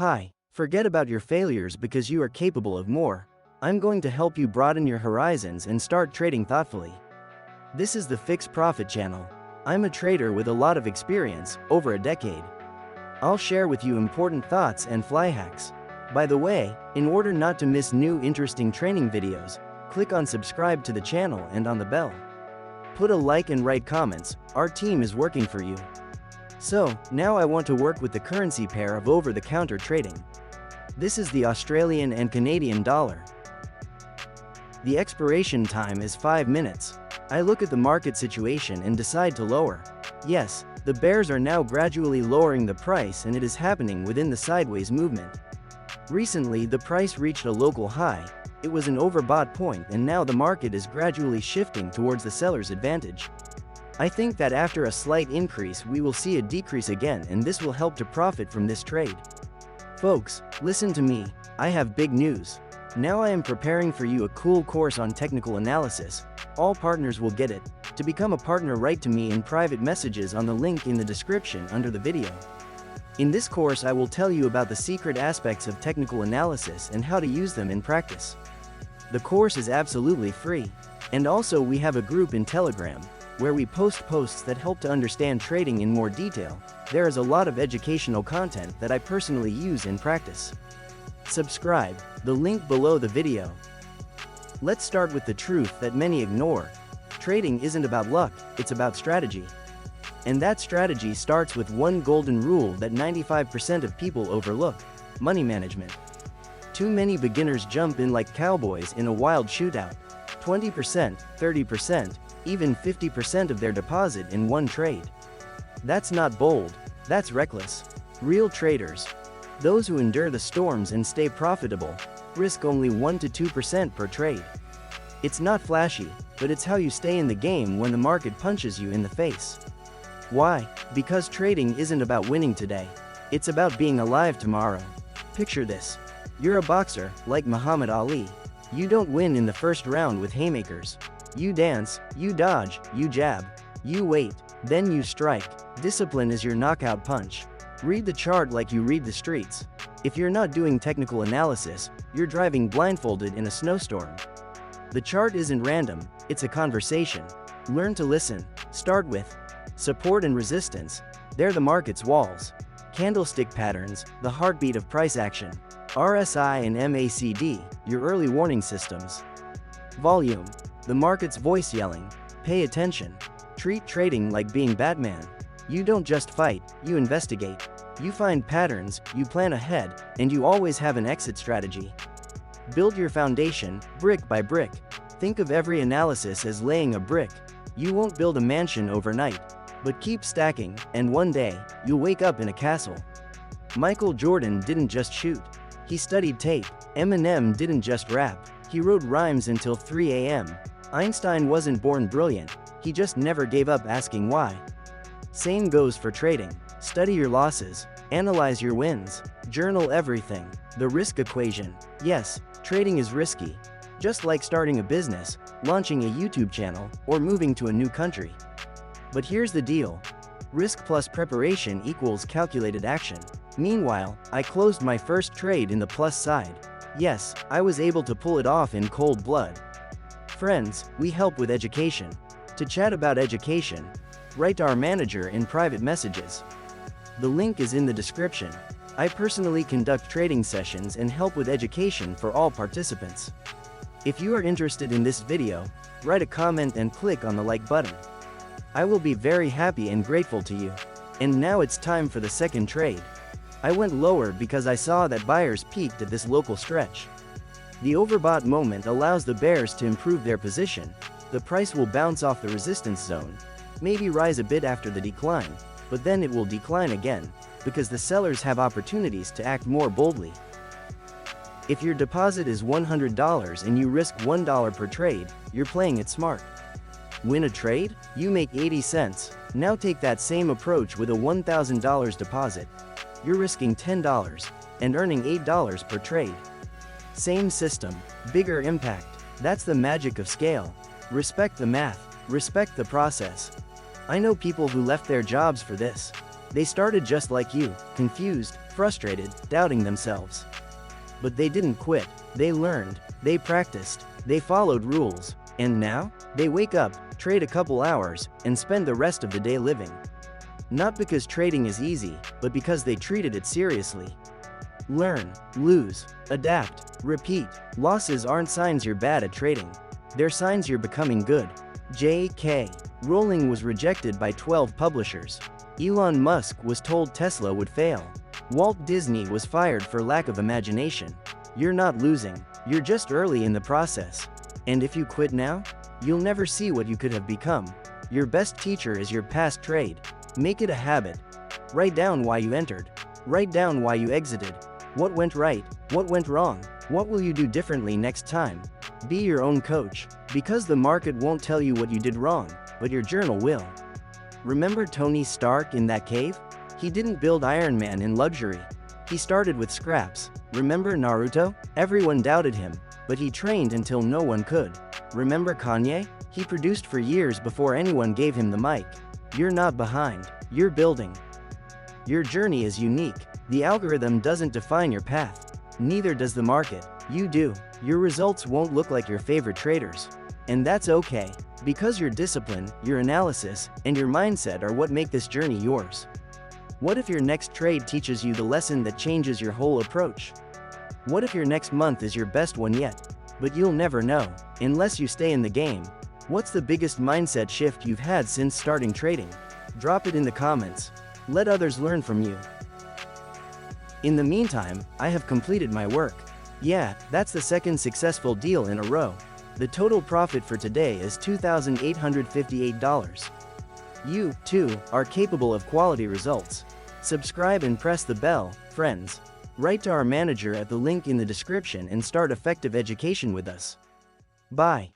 Hi, forget about your failures because you are capable of more. I'm going to help you broaden your horizons and start trading thoughtfully. This is the FixProfit channel. I'm a trader with a lot of experience, over a decade. I'll share with you important thoughts and fly hacks. By the way, in order not to miss new interesting training videos, click on subscribe to the channel and on the bell. Put a like and write comments, our team is working for you. So, now I want to work with the currency pair of over-the-counter trading. This is the Australian and Canadian dollar. The expiration time is 5 minutes. I look at the market situation and decide to lower. Yes, the bears are now gradually lowering the price and it is happening within the sideways movement. Recently the price reached a local high, it was an overbought point and now the market is gradually shifting towards the seller's advantage. I think that after a slight increase we will see a decrease again and this will help to profit from this trade. Folks, listen to me, I have big news. Now I am preparing for you a cool course on technical analysis. All partners will get it. To become a partner, write to me in private messages on the link in the description under the video. In this course I will tell you about the secret aspects of technical analysis and how to use them in practice. The course is absolutely free. And also we have a group in Telegram, where we post posts that help to understand trading in more detail. There is a lot of educational content that I personally use in practice. Subscribe, the link below the video. Let's start with the truth that many ignore. Trading isn't about luck, it's about strategy. And that strategy starts with one golden rule that 95% of people overlook: money management. Too many beginners jump in like cowboys in a wild shootout. 20%, 30%, even 50% of their deposit in one trade. That's not bold, that's reckless. Real traders, those who endure the storms and stay profitable, risk only 1 to 2% per trade. It's not flashy, but it's how you stay in the game when the market punches you in the face. Why? Because trading isn't about winning today. It's about being alive tomorrow. Picture this. You're a boxer, like Muhammad Ali. You don't win in the first round with haymakers. You dance, you dodge, you jab, you wait, then you strike. Discipline is your knockout punch. Read the chart like you read the streets. If you're not doing technical analysis, you're driving blindfolded in a snowstorm. The chart isn't random, it's a conversation. Learn to listen. Start with support and resistance. They're the market's walls. Candlestick patterns, the heartbeat of price action. RSI and MACD, your early warning systems. Volume, the market's voice yelling. Pay attention. Treat trading like being Batman. You don't just fight, you investigate. You find patterns, you plan ahead, and you always have an exit strategy. Build your foundation, brick by brick. Think of every analysis as laying a brick. You won't build a mansion overnight, but keep stacking, and one day, you'll wake up in a castle. Michael Jordan didn't just shoot. He studied tape. Eminem didn't just rap. He wrote rhymes until 3 a.m. Einstein wasn't born brilliant. He just never gave up asking why. Same goes for trading. Study your losses. Analyze your wins. Journal everything. The risk equation. Yes, trading is risky. Just like starting a business, launching a YouTube channel, or moving to a new country. But here's the deal. Risk plus preparation equals calculated action. Meanwhile, I closed my first trade in the plus side. Yes, I was able to pull it off in cold blood. Friends, we help with education. To chat about education, write our manager in private messages. The link is in the description. I personally conduct trading sessions and help with education for all participants. If you are interested in this video, write a comment and click on the like button. I will be very happy and grateful to you. And now it's time for the second trade. I went lower because I saw that buyers peaked at this local stretch. The overbought moment allows the bears to improve their position. The price will bounce off the resistance zone, maybe rise a bit after the decline, but then it will decline again, because the sellers have opportunities to act more boldly. If your deposit is $100 and you risk $1 per trade, you're playing it smart. Win a trade? You make 80 cents. Now take that same approach with a $1,000 deposit. You're risking $10 and earning $8 per trade. Same system, bigger impact. That's the magic of scale. Respect the math, respect the process. I know people who left their jobs for this. They started just like you, confused, frustrated, doubting themselves. But they didn't quit, they learned, they practiced, they followed rules, and now, they wake up, trade a couple hours, and spend the rest of the day living. Not because trading is easy, but because they treated it seriously. Learn, lose, adapt, repeat. Losses aren't signs you're bad at trading. They're signs you're becoming good. J.K. Rowling was rejected by 12 publishers. Elon Musk was told Tesla would fail. Walt Disney was fired for lack of imagination. You're not losing, you're just early in the process. And if you quit now, you'll never see what you could have become. Your best teacher is your past trade. Make it a habit. Write down why you entered. Write down why you exited. What went right? What went wrong? What will you do differently next time? Be your own coach, because the market won't tell you what you did wrong, but your journal will. Remember Tony Stark in that cave? He didn't build Iron Man in luxury. He started with scraps. Remember Naruto? Everyone doubted him, but he trained until no one could. Remember Kanye? He produced for years before anyone gave him the mic. You're not behind, you're building. Your journey is unique. The algorithm doesn't define your path. Neither does the market. You do. Your results won't look like your favorite traders. And that's okay, because your discipline, your analysis, and your mindset are what make this journey yours. What if your next trade teaches you the lesson that changes your whole approach? What if your next month is your best one yet? But you'll never know, unless you stay in the game. What's the biggest mindset shift you've had since starting trading? Drop it in the comments. Let others learn from you. In the meantime, I have completed my work. Yeah, that's the second successful deal in a row. The total profit for today is $2,858. You, too, are capable of quality results. Subscribe and press the bell, friends. Write to our manager at the link in the description and start effective education with us. Bye.